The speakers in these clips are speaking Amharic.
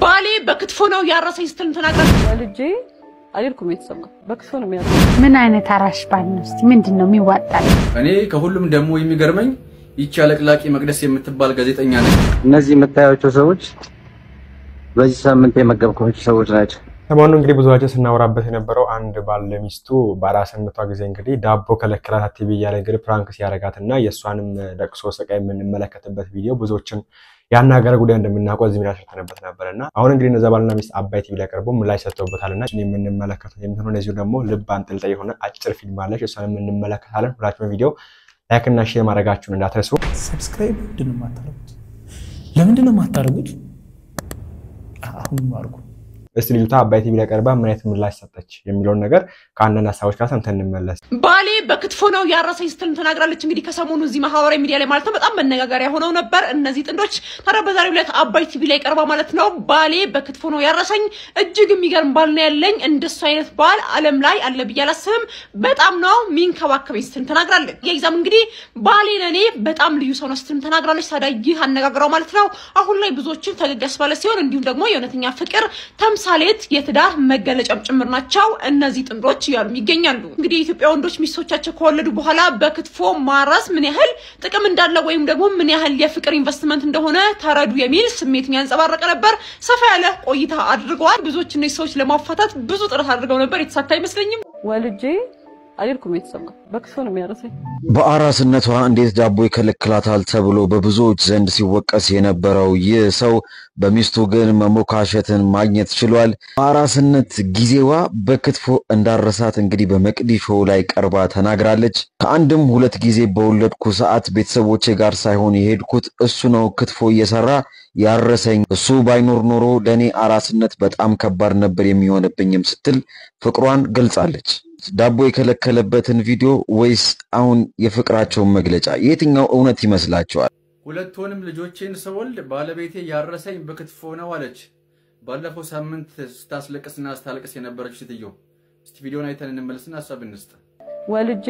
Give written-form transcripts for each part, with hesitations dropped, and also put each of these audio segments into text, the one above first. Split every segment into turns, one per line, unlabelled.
ባሌ በክትፎ ነው ያረሰኝ ስትል ተናግራለች።
ወልጄ አልልኩም የተሰማ በክትፎ ነው የሚያረሰኝ።
ምን አይነት አራሽ ባል ነው? እስቲ ምንድነው የሚዋጣል?
እኔ ከሁሉም ደግሞ የሚገርመኝ ይቺ አለቅላቂ መቅደስ የምትባል ጋዜጠኛ ነች።
እነዚህ የምታያቸው ሰዎች በዚህ ሳምንት የመገብኳቸው ሰዎች ናቸው።
ሰሞኑን እንግዲህ ብዙዎቻችን ስናወራበት የነበረው አንድ ባል ለሚስቱ በአራስነቷ ጊዜ እንግዲህ ዳቦ ከለከላት ቲቪ ያለ እንግዲህ ፕራንክ ሲያረጋትና የሷንም ለቅሶ ስቃይ የምንመለከትበት ቪዲዮ ብዙዎችን ያናገረ ጉዳይ እንደምናውቀው እዚህ ቪዲዮ ተነስተንበት ነበርና አሁን እንግዲህ እነዛ ባልና ሚስት አባይ ቲቪ ላይ ቀርቦ ምላሽ ሰጥተውበታልና የምንመለከተው የሚሆነው ለዚህ ደግሞ ልብ አንጠልጣይ የሆነ አጭር ፊልም አለች። እሷንም እንመለከታለን። ሁላችሁም ቪዲዮ ላይክ እና ሼር ማድረጋችሁን እንዳትረሱ።
ሰብስክራይብ ምንድነው የማታደርጉት? ለምንድነው የማታደርጉት? አሁን ማርጉ።
እስቲ ልጅቷ አባይ ቲቪ ላይ ቀርባ ምን አይነት ምላሽ ሰጠች የሚለውን ነገር ከአንዳንድ ሀሳቦች ጋር ሰምተን እንመለስ።
ባሌ በክትፎ ነው ያረሰኝ ስትል ተናግራለች። እንግዲህ ከሰሞኑ እዚህ ማህበራዊ ሚዲያ ላይ ማለት ነው በጣም መነጋገሪያ ሆነው ነበር እነዚህ ጥንዶች። ታዲያ በዛሬው ዕለት አባይ ቲቪ ላይ ቀርባ ማለት ነው ባሌ በክትፎ ነው ያረሰኝ፣ እጅግ የሚገርም ባል ነው ያለኝ፣ እንደሱ አይነት ባል ዓለም ላይ አለ ብዬ አላስብም፣ በጣም ነው ሚንከባከበኝ ስትል ተናግራለች። የይዛም እንግዲህ ባሌ ለኔ በጣም ልዩ ሰው ነው ስትል ተናግራለች። ታዲያ ይህ አነጋገራው ማለት ነው አሁን ላይ ብዙዎችን ፈገግ ያስባለ ሲሆን እንዲሁም ደግሞ የእውነተኛ ፍቅር ተምሳሌት የትዳር መገለጫም ጭምር ናቸው እነዚህ ጥንዶች ያሉ ይገኛሉ። እንግዲህ የኢትዮጵያ ወንዶች ሚስቶቻቸው ከወለዱ በኋላ በክትፎ ማረስ ምን ያህል ጥቅም እንዳለው ወይም ደግሞ ምን ያህል የፍቅር ኢንቨስትመንት እንደሆነ ተረዱ የሚል ስሜት ያንጸባረቀ ነበር። ሰፋ ያለ ቆይታ አድርገዋል። ብዙዎች እነዚህ ሰዎች ለማፋታት ብዙ ጥረት አድርገው ነበር፣ የተሳካ አይመስለኝም።
ወልጄ አልልኩም የተሰማ በክትፎ ነው የሚያረሰኝ።
በአራስነቷ እንዴት ዳቦ ይከለክላታል ተብሎ በብዙዎች ዘንድ ሲወቀስ የነበረው ይህ ሰው በሚስቱ ግን መሞካሸትን ማግኘት ችሏል። በአራስነት ጊዜዋ በክትፎ እንዳረሳት እንግዲህ በመቅዲ ሾው ላይ ቀርባ ተናግራለች። ከአንድም ሁለት ጊዜ በወለድኩ ሰዓት ቤተሰቦቼ ጋር ሳይሆን የሄድኩት እሱ ነው ክትፎ እየሰራ ያረሰኝ። እሱ ባይኖር ኖሮ ለኔ አራስነት በጣም ከባድ ነበር የሚሆንብኝም ስትል ፍቅሯን ገልጻለች። ዳቦ የከለከለበትን ቪዲዮ ወይስ አሁን የፍቅራቸውን መግለጫ የትኛው እውነት ይመስላችኋል?
ሁለቱንም ልጆቼን ስወልድ ባለቤቴ ያረሰኝ በክትፎ ነው አለች። ባለፈው ሳምንት ስታስለቅስና ስታለቅስ የነበረች ሴትዮ። እስቲ ቪዲዮን አይተን እንመለስና ሐሳብ እንስጥ።
ወልጄ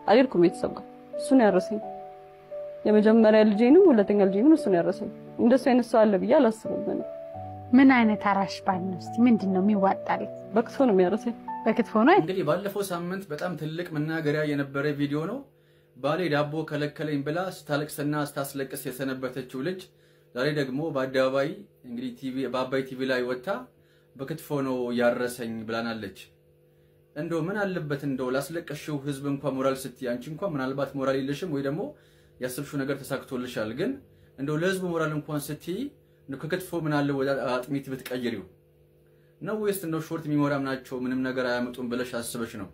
አልልኩም የተሰማ እሱ ነው ያረሰኝ። የመጀመሪያ ልጄንም ሁለተኛ ልጄንም እሱ ነው ያረሰኝ። እንደሱ አይነት ሰው አለ ብዬ አላስብም።
ምን አይነት አራሽ ባል ነው? እስቲ ምንድነው የሚዋጣል?
በክትፎ ነው የሚያረሰኝ።
በክትፎ ነው
እንግዲህ ባለፈው ሳምንት በጣም ትልቅ መናገሪያ የነበረ ቪዲዮ ነው። ባሌ ዳቦ ከለከለኝ ብላ ስታለቅስና ስታስለቅስ የሰነበተችው ልጅ ዛሬ ደግሞ በአደባባይ እንግዲህ ቲቪ በአባይ ቲቪ ላይ ወጣ በክትፎ ነው ያረሰኝ ብላናለች። እንደው ምን አለበት እንደው ላስለቀሽው ህዝብ እንኳን ሞራል ስትይ አንቺ እንኳን ምናልባት ሞራል የለሽም ወይ ደግሞ ያሰብሽው ነገር ተሳክቶልሻል፣ ግን እንደው ለህዝብ ሞራል እንኳን ስትይ እንደው ከክትፎ ምን አለ ወደ አጥሚት ብትቀይሪው ነው ወይስ እንደው ሾርት ሚሞራም ናቸው ምንም ነገር አያመጡም ብለሽ አስበሽ ነው?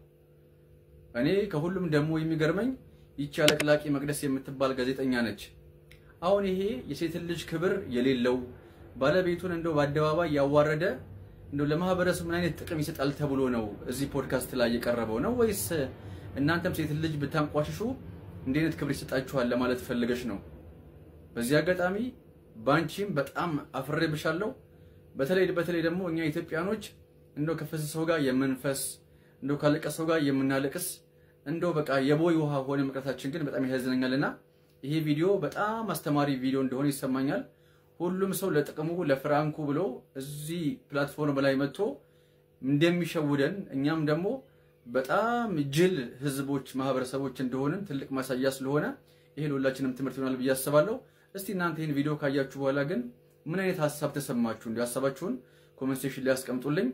እኔ ከሁሉም ደግሞ የሚገርመኝ ይቺ አለቅላቂ መቅደስ የምትባል ጋዜጠኛ ነች። አሁን ይሄ የሴት ልጅ ክብር የሌለው ባለቤቱን እንደው በአደባባይ ያዋረደ እንደው ለማህበረሰብ ምን አይነት ጥቅም ይሰጣል ተብሎ ነው እዚህ ፖድካስት ላይ የቀረበው ነው? ወይስ እናንተም ሴት ልጅ ብታንቋሽሹ እንደ አይነት ክብር ይሰጣችኋል ለማለት ፈልገሽ ነው? በዚህ አጋጣሚ ባንቺም በጣም አፍሬብሻለሁ። በተለይ ደግሞ እኛ ኢትዮጵያኖች እንደው ከፈሰሰው ጋር የምንፈስ እንደው ካለቀሰው ጋር የምናለቅስ እንደው በቃ የቦይ ውሃ ሆነ መቅረታችን ግን በጣም ያሳዝነኛልና ይሄ ቪዲዮ በጣም አስተማሪ ቪዲዮ እንደሆነ ይሰማኛል። ሁሉም ሰው ለጥቅሙ ለፍራንኩ ብሎ እዚህ ፕላትፎርም ላይ መጥቶ እንደሚሸውደን እኛም ደግሞ በጣም ጅል ህዝቦች ማህበረሰቦች እንደሆነን ትልቅ ማሳያ ስለሆነ ይሄ ለሁላችንም ትምህርት ይሆናል ብዬ አስባለሁ። እስቲ እናንተ ይሄን ቪዲዮ ካያችሁ በኋላ ግን ምን አይነት ሐሳብ ተሰማችሁ? እንዲያሳባችሁን ኮሜንት ሴክሽን ላይ አስቀምጡልኝ።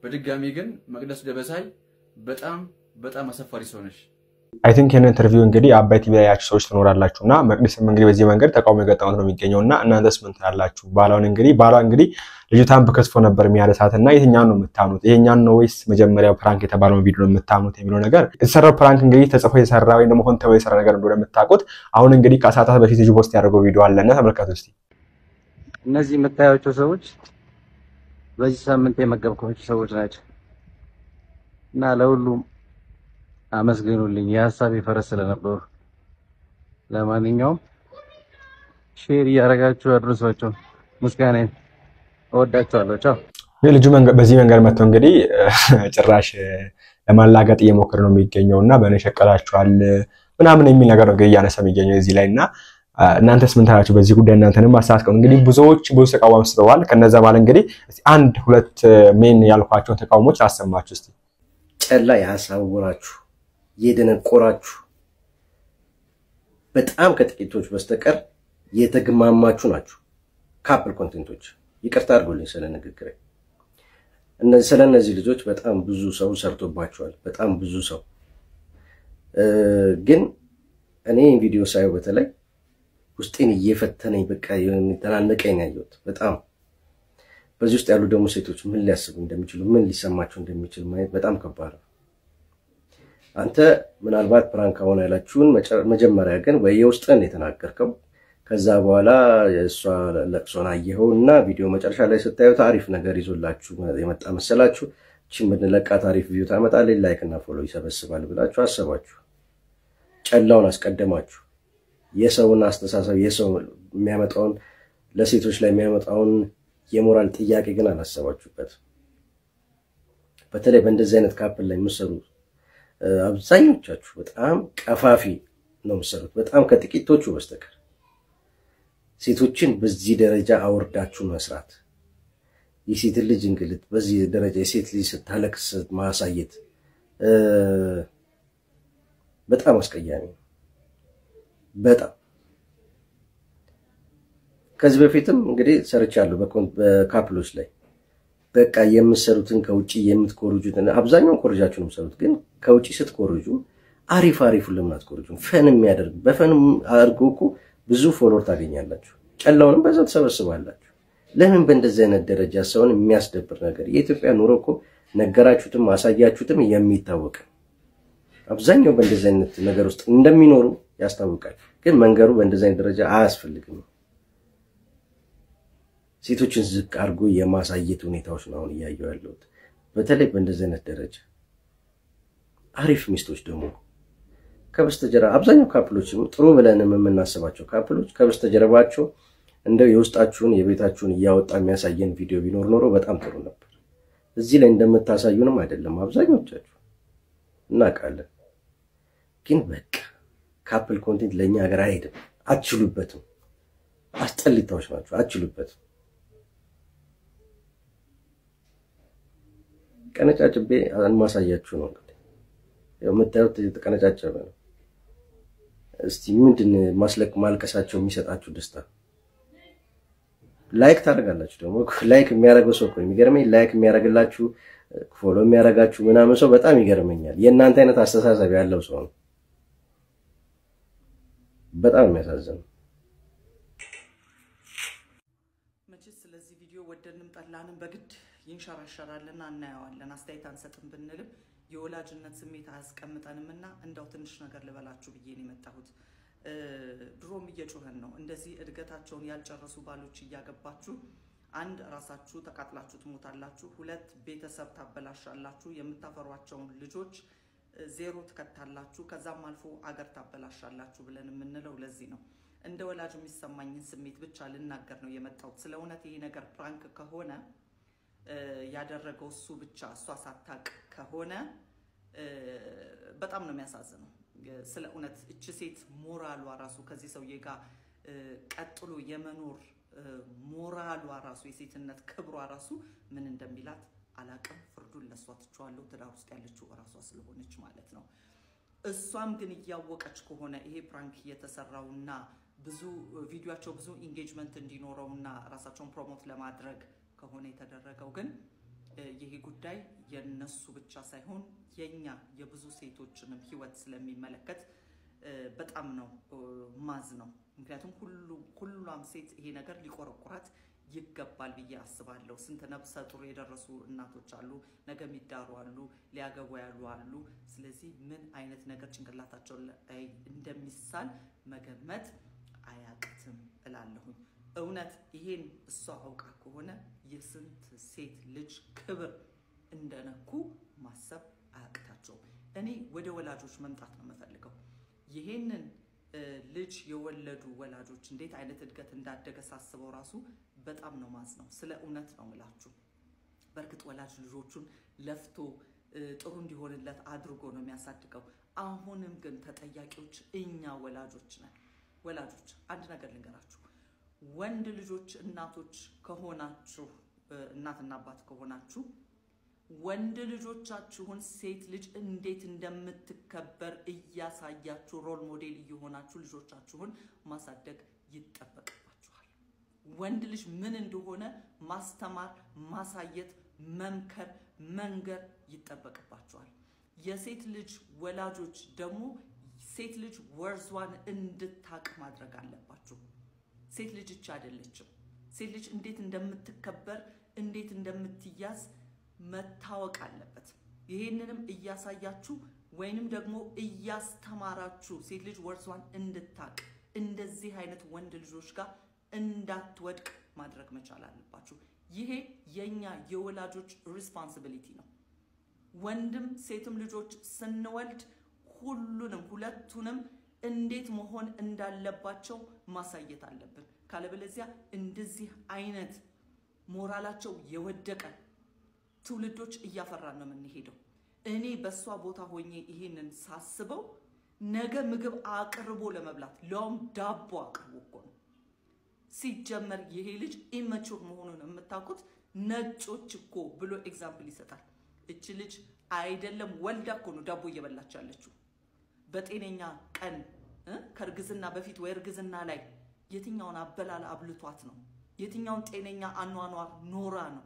በድጋሚ ግን መቅደስ ደበሳይ በጣም አሰፋሪ ሰው ነሽ።
አይ ቲንክ የነ ኢንተርቪው እንግዲህ አባይ ቲቪ ላይ ያችሁ ሰዎች ትኖራላችሁና መቅደስም እንግዲህ በዚህ መንገድ ተቃውሞ የገጠመው ነው የሚገኘውና እናንተስ ምን ትላላችሁ? ባሏ እንግዲህ ልጅቷን በክትፎ ነበር የሚያረሳትና የትኛውን ነው የምታምኑት? ይሄኛውን ነው ወይስ መጀመሪያው ፕራንክ የተባለው ቪዲዮ ነው የምታምኑት የሚለው ነገር የተሰራው ፕራንክ እንግዲህ ተጽፎ የሰራ ወይ ደግሞ ሆን ተብሎ የሰራ ነገር እንደሆነ የምታውቁት አሁን እንግዲህ ከሰዓታት በፊት ልጅ ፖስት ያደረገው ቪዲዮ አለና ተመልከቱ እስቲ።
እነዚህ የምታያቸው ሰዎች በዚህ ሳምንት የመገብኳቸው ሰዎች ናቸው እና ለሁሉም አመስግኑልኝ የሐሳብ ይፈረስ ስለነበሩ። ለማንኛውም ሼር ያረጋችሁ አድርሷቸው። ምስጋናዬን እወዳችኋለሁ። ቻው።
ልጁ በዚህ መንገድ መጥቶ እንግዲህ ጭራሽ ለማላገጥ እየሞከረ ነው የሚገኘውና በእኔ ሸቀላችኋል ምናምን የሚል ነገር ነው እንግዲህ ያነሳ የሚገኘው እዚህ ላይና እናንተስ ምን ታላችሁ በዚህ ጉዳይ? እናንተንም አስተያየት እንግዲህ ብዙዎች ብዙ ተቃውሞ አስተዋል። ከነዛ ማለት እንግዲህ አንድ ሁለት ሜን ያልኳቸው ተቃውሞች አሰማችሁ እስቲ።
ጨላ ያሳውራችሁ የደነቆራችሁ በጣም ከጥቂቶች በስተቀር የተግማማችሁ ናችሁ ካፕል ኮንቴንቶች። ይቅርታ አድርጉልኝ ስለ ንግግሬ። እነዚህ ልጆች በጣም ብዙ ሰው ሰርቶባቸዋል። በጣም ብዙ ሰው ግን እኔ ቪዲዮ ሳይው በተለይ ውስጤን እየፈተነኝ በቃ የተናነቀኝ ያየሁት በጣም በዚህ ውስጥ ያሉ ደግሞ ሴቶች ምን ሊያስቡ እንደሚችሉ ምን ሊሰማቸው እንደሚችል ማየት በጣም ከባድ ነው። አንተ ምናልባት ፕራንክ ሆነ ያላችሁን መጀመሪያ ግን ወይ የውስጥን የተናገርከው ከዛ በኋላ የሷ ለቅሶና አየኸውና ቪዲዮ መጨረሻ ላይ ስታዩት አሪፍ ነገር ይዞላችሁ የመጣ መሰላችሁ። እቺ ምንለቃት አሪፍ ቪዲዮ ታመጣለች ላይክ እና ፎሎ ይሰበስባል ብላችሁ አሰባችሁ። ጨላውን አስቀደማችሁ። የሰውን አስተሳሰብ የሰው የሚያመጣውን ለሴቶች ላይ የሚያመጣውን የሞራል ጥያቄ ግን አላሰባችሁበት። በተለይ በእንደዚህ አይነት ካፕል ላይ የምትሰሩ አብዛኞቻችሁ በጣም ቀፋፊ ነው የምትሰሩት፣ በጣም ከጥቂቶቹ በስተቀር ሴቶችን በዚህ ደረጃ አውርዳችሁ መስራት፣ የሴት ልጅ እንግልት በዚህ ደረጃ የሴት ልጅ ስታለቅስ ማሳየት በጣም አስቀያሚ ነው። በጣም ከዚህ በፊትም እንግዲህ ሰርቻለሁ በካፕሎች ላይ በቃ የምትሰሩትን ከውጪ የምትኮርጁትን አብዛኛውን ኮርጃችሁ ነው የምትሰሩት። ግን ከውጪ ስትኮርጁ አሪፍ ለምን አትኮርጁ? ፈን የሚያደርግ በፈን አድርጎ እኮ ብዙ ፎሎወር ታገኛላችሁ። ጨላውንም በዛ ተሰበስባላችሁ። ለምን በእንደዚህ አይነት ደረጃ ሰውን የሚያስደብር ነገር? የኢትዮጵያ ኑሮ እኮ ነገራችሁትም አሳያችሁትም የሚታወቅ አብዛኛው በእንደዚህ አይነት ነገር ውስጥ እንደሚኖሩ ያስታውቃል። ግን መንገሩ በእንደዚህ አይነት ደረጃ አያስፈልግም። ሴቶችን ዝቅ አድርጎ የማሳየት ሁኔታዎች ነው እያየሁ ያለሁት። በተለይ በእንደዚህ አይነት ደረጃ አሪፍ ሚስቶች ደግሞ ከበስተጀርባ አብዛኛው ካፕሎችም ጥሩ ብለን የምናስባቸው ካፕሎች ከበስተጀርባቸው እንደው የውስጣችሁን የቤታችሁን እያወጣ የሚያሳየን ቪዲዮ ቢኖር ኖሮ በጣም ጥሩ ነበር። እዚህ ላይ እንደምታሳዩንም አይደለም አብዛኞቻችሁ እናውቃለን። ግን በቃ ካፕል ኮንቴንት ለኛ ሀገር አይሄድም። አትችሉበትም። አስጠሊታዎች ናችሁ። አትችሉበትም። ቀነጫጭቤ ማሳያችሁ ነው እንግዲህ የምታዩት የተቀነጫጨበ ነው። እስቲ ምንድን ማልቀሳቸው የሚሰጣችሁ ደስታ? ላይክ ታደርጋላችሁ። ደግሞ ላይክ የሚያደርገው ሰው እኮ የሚገርመኝ ላይክ የሚያደርግላችሁ ፎሎ የሚያደርጋችሁ ምናምን ሰው በጣም ይገርመኛል። የእናንተ አይነት አስተሳሰብ ያለው ሰው ነው። በጣም የሚያሳዝነው።
መቼስ ስለዚህ ቪዲዮ ወደንም ጠላንም በግድ ይንሸራሸራልና እናየዋለን። አስተያየት አንሰጥም ብንልም የወላጅነት ስሜት አያስቀምጠንምና እንዳው ትንሽ ነገር ልበላችሁ ብዬ ነው የመጣሁት። ድሮም እየጮህን ነው። እንደዚህ እድገታቸውን ያልጨረሱ ባሎች እያገባችሁ አንድ ራሳችሁ ተቃጥላችሁ ትሞታላችሁ፣ ሁለት ቤተሰብ ታበላሻላችሁ፣ የምታፈሯቸውን ልጆች ዜሮ ትከታላችሁ፣ ከዛም አልፎ አገር ታበላሻላችሁ ብለን የምንለው ለዚህ ነው። እንደ ወላጅ የሚሰማኝን ስሜት ብቻ ልናገር ነው የመጣሁት። ስለ እውነት ይሄ ነገር ፕራንክ ከሆነ ያደረገው እሱ ብቻ እሷ ሳታቅ ከሆነ በጣም ነው የሚያሳዝነው። ስለ እውነት እቺ ሴት ሞራሏ ራሱ ከዚህ ሰውዬ ጋር ቀጥሎ የመኖር ሞራሏ ራሱ የሴትነት ክብሯ ራሱ ምን እንደሚላት አላቅም። ፍርዱን ለሷ ትቻለሁ። ትዳር ውስጥ ያለችው ራሷ ስለሆነች ማለት ነው። እሷም ግን እያወቀች ከሆነ ይሄ ፕራንክ እየተሰራውና ብዙ ቪዲዮአቸው ብዙ ኢንጌጅመንት እንዲኖረውና ራሳቸውን ፕሮሞት ለማድረግ ከሆነ የተደረገው ግን ይሄ ጉዳይ የነሱ ብቻ ሳይሆን የኛ የብዙ ሴቶችንም ህይወት ስለሚመለከት በጣም ነው ማዝ ነው። ምክንያቱም ሁሉም ሴት ይሄ ነገር ሊቆረቁራት ይገባል ብዬ አስባለሁ። ስንት ነፍሰ ጡር የደረሱ እናቶች አሉ፣ ነገ የሚዳሩ አሉ፣ ሊያገቡ ያሉ አሉ። ስለዚህ ምን አይነት ነገር ጭንቅላታቸው ላይ እንደሚሳል መገመት አያቅትም እላለሁኝ። እውነት ይሄን እሷ አውቃ ከሆነ የስንት ሴት ልጅ ክብር እንደነኩ ማሰብ አያቅታቸው። እኔ ወደ ወላጆች መምጣት ነው የምፈልገው። ይሄንን ልጅ የወለዱ ወላጆች እንዴት አይነት እድገት እንዳደገ ሳስበው ራሱ በጣም ነው ማዝ ነው። ስለ እውነት ነው የምላችሁ። በርግጥ ወላጅ ልጆቹን ለፍቶ ጥሩ እንዲሆንለት አድርጎ ነው የሚያሳድገው። አሁንም ግን ተጠያቂዎች እኛ ወላጆች ነን። ወላጆች አንድ ነገር ልንገራችሁ። ወንድ ልጆች እናቶች ከሆናችሁ እናትና አባት ከሆናችሁ ወንድ ልጆቻችሁን ሴት ልጅ እንዴት እንደምትከበር እያሳያችሁ ሮል ሞዴል እየሆናችሁ ልጆቻችሁን ማሳደግ ይጠበቅባችኋል። ወንድ ልጅ ምን እንደሆነ ማስተማር፣ ማሳየት፣ መምከር፣ መንገር ይጠበቅባችኋል። የሴት ልጅ ወላጆች ደግሞ ሴት ልጅ ወርዟን እንድታቅ ማድረግ አለባችሁ። ሴት ልጅ እቺ አይደለችም። ሴት ልጅ እንዴት እንደምትከበር እንዴት እንደምትያዝ መታወቅ አለበት። ይሄንንም እያሳያችሁ ወይንም ደግሞ እያስተማራችሁ ሴት ልጅ ወርዟን እንድታቅ እንደዚህ አይነት ወንድ ልጆች ጋር እንዳትወድቅ ማድረግ መቻል አለባችሁ። ይሄ የኛ የወላጆች ሪስፖንሲቢሊቲ ነው። ወንድም ሴትም ልጆች ስንወልድ ሁለቱንም እንዴት መሆን እንዳለባቸው ማሳየት አለብን። ካለበለዚያ እንደዚህ አይነት ሞራላቸው የወደቀ ትውልዶች እያፈራን ነው የምንሄደው። እኔ በሷ ቦታ ሆኜ ይሄንን ሳስበው ነገ ምግብ አቅርቦ ለመብላት ለውም ዳቦ አቅርቦ እኮ ነው። ሲጀመር ይሄ ልጅ ኢማቹር መሆኑን የምታውቁት ነጮች እኮ ብሎ ኤግዛምፕል ይሰጣል። እቺ ልጅ አይደለም ወልዳ እኮ ነው ዳቦ እየበላች ያለችው። በጤነኛ ቀን ከርግዝና በፊት ወይ እርግዝና ላይ የትኛውን አበላል አብልቷት ነው? የትኛውን ጤነኛ አኗኗር ኖራ ነው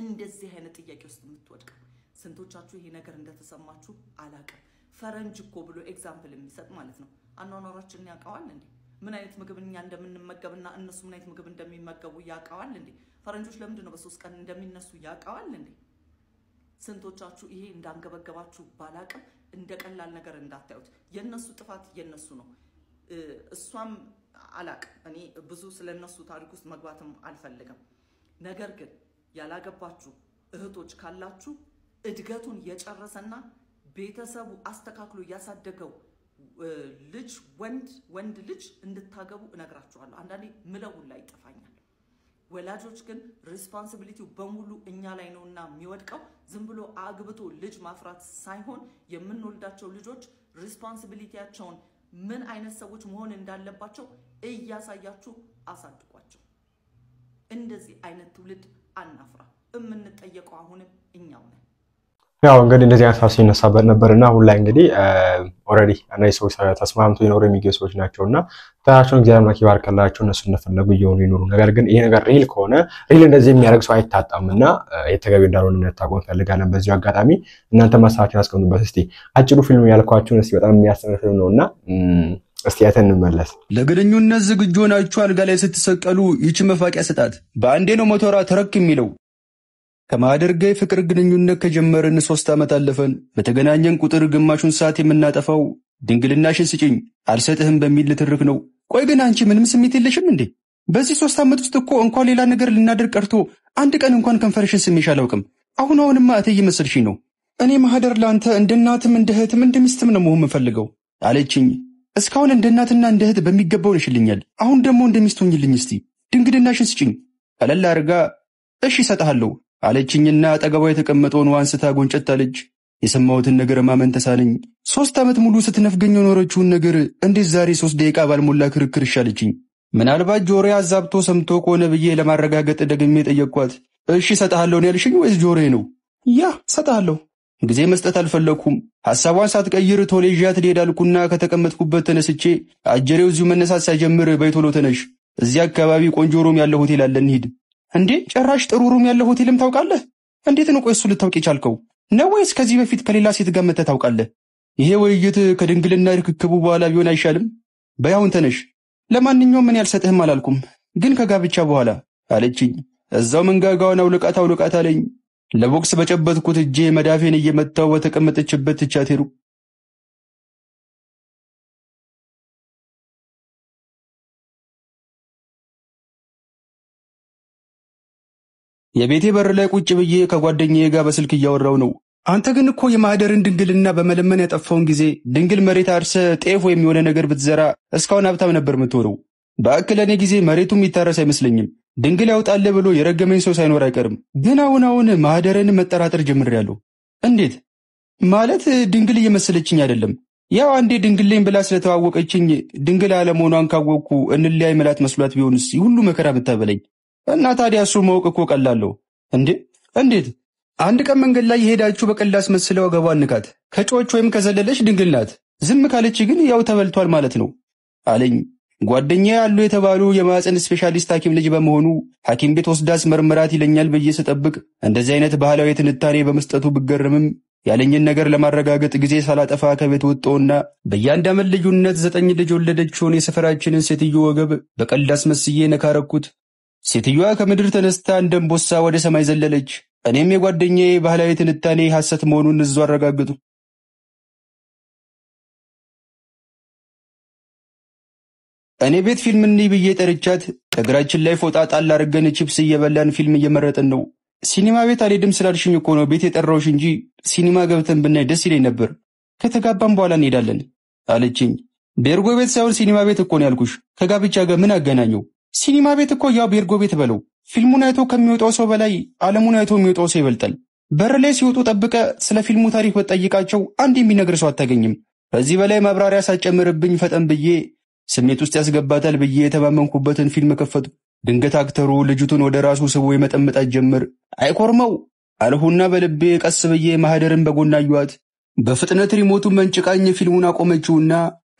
እንደዚህ አይነት ጥያቄ ውስጥ የምትወድቀው? ስንቶቻችሁ ይሄ ነገር እንደተሰማችሁ አላውቅም። ፈረንጅ እኮ ብሎ ኤግዛምፕል የሚሰጥ ማለት ነው። አኗኗራችንን ያውቀዋል እንዴ? ምን አይነት ምግብ እኛ እንደምንመገብና እነሱ ምን አይነት ምግብ እንደሚመገቡ ያውቀዋል እንዴ? ፈረንጆች ለምንድን ነው በ3 ቀን እንደሚነሱ ያውቀዋል እንዴ? ስንቶቻችሁ ይሄ እንዳንገበገባችሁ ባላቅም እንደ ቀላል ነገር እንዳታዩት። የነሱ ጥፋት የነሱ ነው። እሷም አላቅ እኔ ብዙ ስለነሱ ታሪክ ውስጥ መግባትም አልፈልግም። ነገር ግን ያላገባችሁ እህቶች ካላችሁ እድገቱን የጨረሰና ቤተሰቡ አስተካክሎ ያሳደገው ልጅ ወንድ ልጅ እንድታገቡ እነግራችኋለሁ። አንዳንዴ ምለው ላይ ይጠፋኛል። ወላጆች ግን ሪስፖንሲቢሊቲው በሙሉ እኛ ላይ ነውና የሚወድቀው ዝም ብሎ አግብቶ ልጅ ማፍራት ሳይሆን የምንወልዳቸው ልጆች ሪስፖንሲቢሊቲያቸውን ምን አይነት ሰዎች መሆን እንዳለባቸው እያሳያችሁ አሳድጓቸው። እንደዚህ አይነት ትውልድ አናፍራ። የምንጠየቀው አሁንም እኛው ነን።
ያው እንግዲህ እንደዚህ ሀሳብ ሲነሳበት ነበርና አሁን ላይ እንግዲህ ኦሬዲ እነዚህ ሰዎች ተስማምተው ይኖሩ የሚገኙ ሰዎች ናቸውና ታያቸውን እግዚአብሔር ማኪ ባርከላቸው እነሱ እንደፈለጉ እየሆኑ ይኖሩ። ነገር ግን ይሄ ነገር ሪል ከሆነ ሪል እንደዚህ የሚያደርግ ሰው አይታጣምና የተገቢ እንዳልሆነ እንድታውቁ እንፈልጋለን። በዚሁ አጋጣሚ እናንተ ማሳባችሁን አስቀምጡበት። እስቲ አጭሩ ፊልም ያልኳችሁን እስቲ በጣም የሚያስተምር ፊልም ነውና እስቲ አይተን እንመለስ።
ለግንኙነት ዝግጁ ናችሁ? አልጋ ላይ ስትሰቀሉ ይቺ መፋቂያ ስጣት። በአንዴ ነው ሞተሯ ተረክ የሚለው። ከማህደር ጋር ፍቅር ግንኙነት ከጀመርን 3 ዓመት አለፈን። በተገናኘን ቁጥር ግማሹን ሰዓት የምናጠፋው ድንግልናሽን ስጭኝ አልሰጥህም በሚል ልትርክ ነው። ቆይ ግን አንቺ ምንም ስሜት የለሽም እንዴ? በዚህ 3 ዓመት ውስጥ እኮ እንኳን ሌላ ነገር ልናደርግ ቀርቶ አንድ ቀን እንኳን ከንፈርሽን ስሜሽ አላውቅም። አሁንማ እትዬ መሰልሽኝ ነው። እኔ ማህደር ላንተ እንደ እናትም እንደ እህትም እንደ ሚስትም ነው መሆን የምፈልገው አለችኝ። እስካሁን እንደ እናትና እንደ እህት በሚገባው ነሽልኛል። አሁን ደግሞ እንደ ሚስት ሆኝልኝ እስቲ ድንግልናሽን ስጭኝ። ቀለል አድርጋ እሺ እሰጥሃለሁ አለችኝና አጠገቧ የተቀመጠውን አንስታ ጎንጨት አለች። የሰማሁትን ነገር ማመን ተሳነኝ። 3 ዓመት ሙሉ ስትነፍገኝ የኖረችውን ነገር እንዴት ዛሬ 3 ደቂቃ ባልሞላ ክርክር ሻለችኝ። ምናልባት ጆሮዬ አዛብቶ ሰምቶ ከሆነ ብዬ ለማረጋገጥ ደግሜ ጠየቅኳት። እሺ እሰጥሃለሁ ነው ያልሽኝ ወይስ ጆሮዬ ነው? ያ እሰጥሃለሁ። ጊዜ መስጠት አልፈለኩም። ሐሳቧን ሳትቀይር ቶሎ ይዣት ልሄዳልኩና ከተቀመጥኩበት ተነስቼ አጀሬው እዚሁ መነሳት ሳይጀምር በይቶሎ ተነሽ፣ እዚህ አካባቢ ቆንጆ ሩም ያለው ሆቴል አለ እንሂድ። እንዴ ጭራሽ ጥሩ ሩም ያለው ሆቴልም ታውቃለህ? እንዴት ነው ቆይ እሱ ልታውቅ የቻልከው? ነው ወይስ ከዚህ በፊት ከሌላ ሴት ጋር መተህ ታውቃለህ? ይሄ ውይይት ከድንግልና ርክክቡ በኋላ ቢሆን አይሻልም? በያውን ተነሽ። ለማንኛውም ምን ያልሰጥህም አላልኩም፣ ግን ከጋብቻ በኋላ አለችኝ። እዛው መንጋጋዋን አውልቃት አለኝ። ለቦክስ በጨበጥኩት እጄ መዳፌን እየመታው በተቀመጠችበት ትቻት ሄዱ። የቤቴ በር ላይ ቁጭ ብዬ ከጓደኛዬ ጋር በስልክ እያወራው ነው። አንተ ግን እኮ የማህደርን ድንግልና በመለመን ያጠፋውን ጊዜ ድንግል መሬት አርሰ ጤፍ ወይም የሆነ ነገር ብትዘራ እስካሁን ሀብታም ነበር የምትሆነው። በአክል እኔ ጊዜ መሬቱም የሚታረስ አይመስለኝም። ድንግል ያውጣል ብሎ የረገመኝ ሰው ሳይኖር አይቀርም። ግን አሁን ማህደርን መጠራጠር ጀምሬያለሁ። እንዴት ማለት? ድንግል እየመሰለችኝ አይደለም። ያው አንዴ ድንግልኝ ብላ ስለተዋወቀችኝ ድንግል አለመሆኗን ካወቅኩ እንለያይ መላት መስሏት ቢሆንስ ሁሉ መከራ ብታበለኝ። እና ታዲያ እሱ ማወቅ እኮ ቀላለሁ እንዴ? እንዴት? አንድ ቀን መንገድ ላይ የሄዳችሁ በቀልድ አስመስለው ወገቧን ንካት። ከጮች ወይም ከዘለለች ድንግል ናት። ዝም ካለች ግን ያው ተበልቷል ማለት ነው አለኝ። ጓደኛዬ ያሉ የተባሉ የማህፀን ስፔሻሊስት ሐኪም ልጅ በመሆኑ ሐኪም ቤት ወስዳስ መርምራት ይለኛል ብዬ ስጠብቅ እንደዚህ አይነት ባህላዊ ትንታኔ በመስጠቱ ብገረምም ያለኝን ነገር ለማረጋገጥ ጊዜ ሳላጠፋ ከቤት ወጣሁና በየአንድ ዓመት ልዩነት 9 ልጅ ወለደችውን የሰፈራችንን ሴትዮ ወገብ በቀልድ አስመስዬ ነካረኩት። ሴትዮዋ ከምድር ተነስታ እንደ እምቦሳ ወደ ሰማይ ዘለለች። እኔም የጓደኛዬ ባህላዊ ትንታኔ ሐሰት መሆኑን እዛው አረጋግጡ። እኔ ቤት ፊልም እንይ ብዬ ጠርቻት እግራችን ላይ ፎጣ ጣል አድርገን ቺፕስ እየበላን ፊልም እየመረጥን ነው። ሲኒማ ቤት አልሄድም ስላልሽኝ እኮ ነው ቤት የጠራሁሽ እንጂ ሲኒማ ገብተን ብናይ ደስ ይለኝ ነበር። ከተጋባን በኋላ እንሄዳለን አለችኝ። ቤርጎ ቤት ሳይሆን ሲኒማ ቤት እኮ ነው ያልኩሽ። ከጋብቻ ጋር ምን አገናኘው? ሲኒማ ቤት እኮ ያው ቤርጎ ቤት በለው። ፊልሙን አይቶ ከሚወጣው ሰው በላይ ዓለሙን አይቶ የሚወጣው ሰው ይበልጣል። በር ላይ ሲወጡ ጠብቀ ስለ ፊልሙ ታሪክ በጠይቃቸው አንድ የሚነግር ሰው አታገኝም። ከዚህ በላይ ማብራሪያ ሳጨምርብኝ ፈጠን ብዬ ስሜት ውስጥ ያስገባታል ብዬ የተማመንኩበትን ፊልም ከፈቱ። ድንገት አክተሩ ልጅቱን ወደ ራሱ ስቦ የመጠመጣት ጀመር። አይኮርመው አልሁና በልቤ ቀስ ብዬ ማህደርን በጎና አየኋት። በፍጥነት ሪሞቱን መንጭቃኝ ፊልሙን አቆመችውና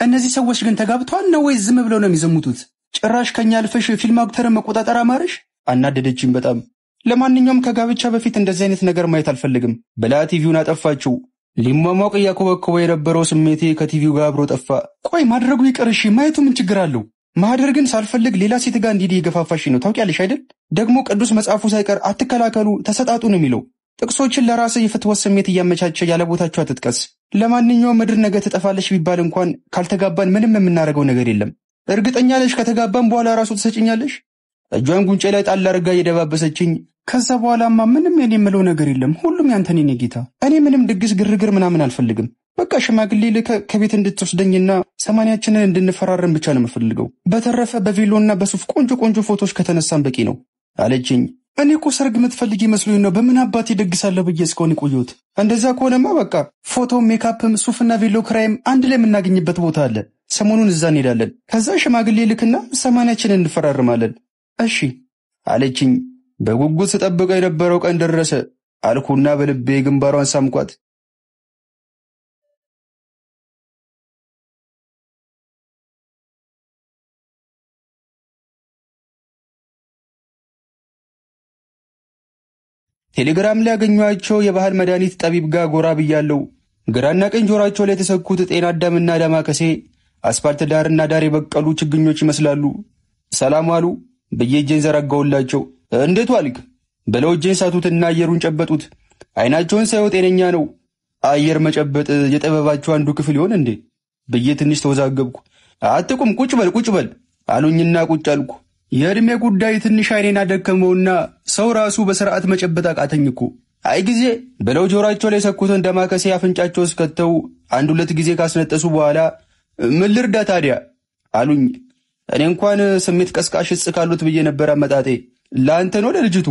እነዚህ ሰዎች ግን ተጋብተዋል ነው ወይ ዝም ብለው ነው የሚዘሙቱት? ጭራሽ ከኛ አልፈሽ ፊልም አክተርን መቆጣጠር አማረሽ? አናደደችኝ በጣም። ለማንኛውም ከጋብቻ በፊት እንደዚህ አይነት ነገር ማየት አልፈልግም ብላ ቲቪውን አጠፋችው። ሊሟሟቅ እያኮበኮበ የነበረው ስሜቴ ከቲቪው ጋር አብሮ ጠፋ። ቆይ ማድረጉ ይቅርሽ ማየቱ ምን ችግር አለው? ማህደር ግን ሳልፈልግ ሌላ ሴት ጋር እንዲህ እየገፋፋሽ ነው ታውቂያለሽ አይደል? ደግሞ ቅዱስ መጽሐፉ ሳይቀር አትከላከሉ ተሰጣጡ ነው የሚለው። ጥቅሶችን ለራስህ የፍትወት ስሜት እያመቻቸ ያለ ቦታቸው አትጥቀስ። ለማንኛውም ምድር ነገ ትጠፋለሽ ቢባል እንኳን ካልተጋባን ምንም የምናደርገው ነገር የለም። እርግጠኛ ነሽ ከተጋባን በኋላ ራሱ ትሰጭኛለሽ? እጇን ጉንጬ ላይ ጣል አድርጋ እየደባበሰችኝ ከዛ በኋላማ ምንም የኔ የምለው ነገር የለም፣ ሁሉም ያንተ ነው የኔ ጌታ። እኔ ምንም ድግስ ግርግር ምናምን አልፈልግም። በቃ ሽማግሌ ልከህ ከቤት እንድትወስደኝና ሰማንያችንን እንድንፈራረም ብቻ ነው የምፈልገው። በተረፈ በቬሎና በሱፍ ቆንጆ ቆንጆ ፎቶዎች ከተነሳን በቂ ነው አለችኝ። እኔ እኮ ሰርግ የምትፈልጊ መስሎኝ ነው በምን አባቴ ደግሳለሁ ብዬ እስካሁን የቆየሁት። እንደዛ ከሆነማ በቃ ፎቶ፣ ሜካፕም፣ ሱፍና ቬሎ ክራይም አንድ ላይ የምናገኝበት ቦታ አለ። ሰሞኑን እዛ እንሄዳለን። ከዛ ሽማግሌ ልክና ሰማንያችንን እንፈራርማለን። እሺ አለችኝ። በጉጉት ስጠብቀው የነበረው ቀን ደረሰ አልኩና በልቤ ግንባሯን ሳምኳት። ቴሌግራም ላይ ያገኘኋቸው የባህል መድኃኒት ጠቢብ ጋር ጎራ ብያለሁ። ግራና ቀኝ ጆሯቸው ላይ የተሰኩት ጤና አዳምና ዳማከሴ አስፓልት ዳርና ዳር የበቀሉ ችግኞች ይመስላሉ። ሰላም አሉ ብዬ እጄን ዘረጋሁላቸው። እንዴት ዋልክ ብለው እጄን ሳቱትና አየሩን ጨበጡት። አይናቸውን ሳየው ጤነኛ ነው። አየር መጨበጥ የጥበባቸው አንዱ ክፍል ይሆን እንዴ ብዬ ትንሽ ተወዛገብኩ። አትቁም ቁጭ በል አሉኝና ቁጭ አልኩ። የእድሜ ጉዳይ ትንሽ አይኔን አደከመውና ሰው ራሱ በስርዓት መጨበጥ አቃተኝ እኮ። አይ ጊዜ ብለው ጆሯቸው ላይ ሰኩትን ደማከሴ አፍንጫቸው ውስጥ ከተው 1-2 ጊዜ ካስነጠሱ በኋላ ምን ልርዳ ታዲያ አሉኝ። እኔ እንኳን ስሜት ቀስቃሽ እጽ ካሉት ብዬ ነበር አመጣጤ። ለአንተ ነው ለልጅቱ?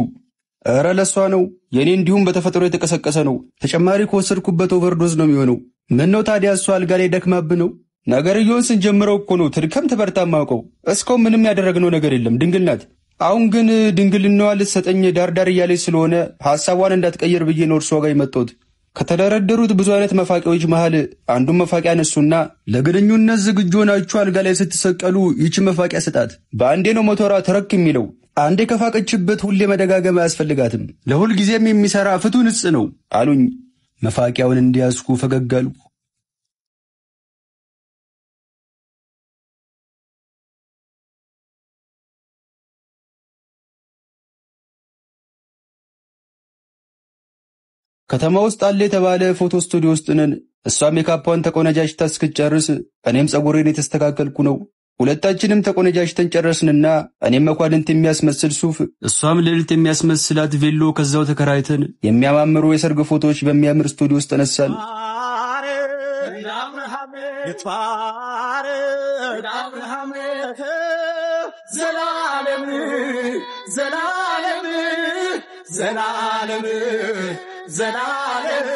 ኧረ ለሷ ነው። የኔ እንዲሁም በተፈጥሮ የተቀሰቀሰ ነው። ተጨማሪ ከወሰድኩበት ኦቨርዶዝ ነው የሚሆነው። ምን ነው ታዲያ እሷ አልጋ ላይ ደክማብ ነው? ነገርየውን ስንጀምረው እኮ ነው ትድከም ትበርታ ማውቀው። እስካሁን ምንም ያደረግነው ነገር የለም። ድንግል ናት። አሁን ግን ድንግልናዋ ልትሰጠኝ ዳርዳር እያለች ስለሆነ ሐሳቧን እንዳትቀይር ብዬ ነው እርሷ ጋር የመጣሁት። ከተደረደሩት ብዙ አይነት መፋቂያዎች መሃል አንዱን መፋቂያ ነሱና ለግንኙነት ዝግጁ ሆናችሁ አልጋ ላይ ስትሰቀሉ ይቺ መፋቂያ ስጣት። በአንዴ ነው ሞተሯ ተረክ የሚለው። አንዴ ከፋቀችበት ሁሌ መደጋገም አያስፈልጋትም። ለሁል ጊዜም የሚሰራ ፍቱን እጽ ነው አሉኝ። መፋቂያውን እንዲያስኩ ፈገግ አልኩ። ከተማ ውስጥ አለ የተባለ ፎቶ ስቱዲዮ ውስጥ ነን። እሷም ሜካፓን ተቆነጃጅታ እስክትጨርስ እኔም ጸጉሬን የተስተካከልኩ ነው። ሁለታችንም ተቆነጃጅተን ጨረስንና እኔም መኳንንት የሚያስመስል ሱፍ፣ እሷም ልዕልት የሚያስመስላት ቬሎ ከዛው ተከራይተን የሚያማምሩ የሰርግ ፎቶዎች በሚያምር ስቱዲዮ ውስጥ ተነሳን።
ዘላለም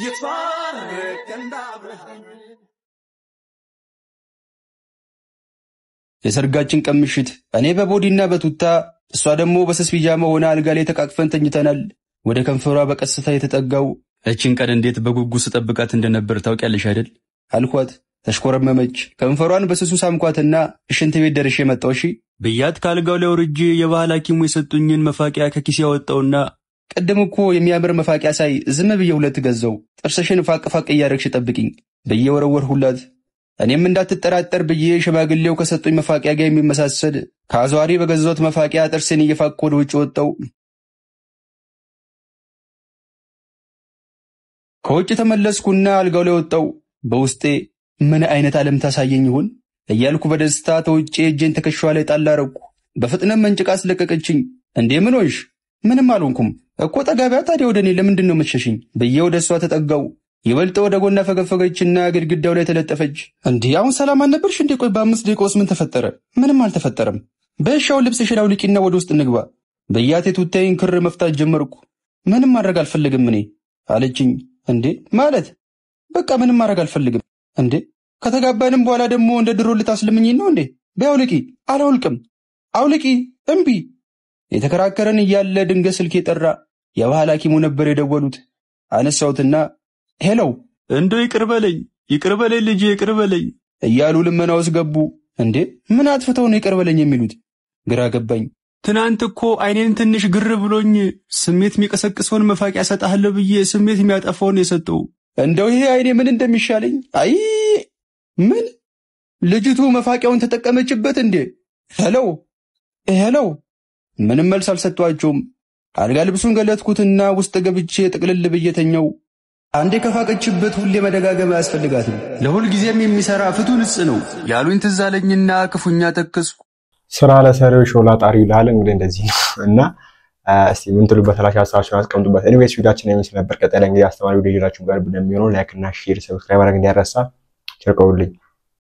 ይትባረክ እንደ አብርሃም
የሰርጋችን ቀን ምሽት እኔ በቦዲና በቱታ እሷ ደግሞ በስስ ፒጃማ ሆና አልጋ ላይ ተቃቅፈን ተኝተናል። ወደ ከንፈሯ በቀስታ የተጠጋው እችን ቀን እንዴት በጉጉት ስጠብቃት እንደነበር ታውቂያለሽ አይደል አልኳት። ተሽኮረመመች። ከንፈሯን በስሱ ሳምኳትና ሽንት ቤት ደርሼ መጣሁ እሺ ብያት ካልጋው ላይ ወርጄ የባህል ሐኪሙ የሰጡኝን መፋቂያ ከኪሴ ያወጣውና ቀደም እኮ የሚያምር መፋቂያ ሳይ ዝም ብዬ ሁለት ገዛው። ጥርስሽን ፋቅ እያረግሽ ጠብቂኝ ብዬ ወረወርሁላት። እኔም እንዳትጠራጠር ብዬ ሽማግሌው ከሰጡኝ መፋቂያ ጋር የሚመሳሰል ከአዟሪ በገዛሁት መፋቂያ ጥርሴን እየፋቅኩ ወደ ውጭ ወጣው። ከውጭ ተመለስኩና አልጋው ላይ ወጣው። በውስጤ ምን አይነት ዓለም ታሳየኝ ይሆን እያልኩ በደስታ ተውጬ እጄን ትከሻዋ ላይ ጣል አደረኩ። በፍጥነት መንጭቃ አስለቀቀችኝ። እንዴ ምን ሆንሽ? ምንም አልሆንኩም እኮ ጠጋቢያ። ታዲያ ወደ እኔ ለምንድን ነው የምትሸሽኝ ብዬ ወደ እሷ ተጠጋው። ይበልጥ ወደ ጎና ፈገፈገችና ግድግዳው ላይ ተለጠፈች። እንዴ አሁን ሰላም አልነበርሽ እንዴ? ቆይ በ5 ደቂቃ ውስጥ ምን ተፈጠረ? ምንም አልተፈጠረም። በሻው ልብስሽን አውልቂና ወደ ውስጥ እንግባ በያቴ ቱታዬን ክር መፍታት ጀመርኩ። ምንም ማድረግ አልፈልግም እኔ አለችኝ። እንዴ ማለት በቃ ምንም ማድረግ አልፈልግም። እንዴ ከተጋባንም በኋላ ደግሞ እንደ ድሮ ልታስልምኝኝ ነው እንዴ? በያውልቂ። አላውልቅም። አውልቂ። እምቢ። የተከራከረን እያለ ድንገት ስልክ የጠራ የባህል ሐኪሙ ነበር የደወሉት። አነሳሁትና ሄሎ እንደው ይቅር በለኝ ልጄ ይቅር በለኝ እያሉ ልመና ውስጥ ገቡ። እንዴ ምን አጥፍተው ነው ይቅር በለኝ የሚሉት? ግራ ገባኝ። ትናንት እኮ አይኔን ትንሽ ግር ብሎኝ ስሜት የሚቀሰቅሰውን መፋቂያ ሰጣለሁ ብዬ ስሜት የሚያጠፋውን የሰጠው። እንደው ይሄ አይኔ ምን እንደሚሻለኝ። አይ ምን ልጅቱ መፋቂያውን ተጠቀመችበት እንዴ? ሄሎ ምንም መልስ አልሰጧቸውም። አልጋ ልብሱን ገለጥኩትና ውስጥ ገብቼ ጥቅልል ብዬ ተኛው። አንዴ ከፋቀችበት ሁሌ መደጋገም አያስፈልጋትም። ለሁል ጊዜም የሚሰራ ፍቱን እጽ ነው ያሉኝ ትዝ አለኝና ክፉኛ ተከስኩ።
ስራ ለሰሪው ሾላ ጣሪ ይላል እንግዲህ እንደዚህ ነው። እና እስቲ ምን ትሉበት ሀሳባችሁን አስቀምጡበት። ኤኒዌይስ ቪዲዮአችን የሚመስል ነበር። ቀጣይ እንግዲህ አስተማሪ ቪዲዮ ይላችሁ ጋር እንደሚሆነው ላይክ እና ሼር ሰብስክራይብ አድርጉ እንዳይረሳ። ቸር ቆዩልኝ።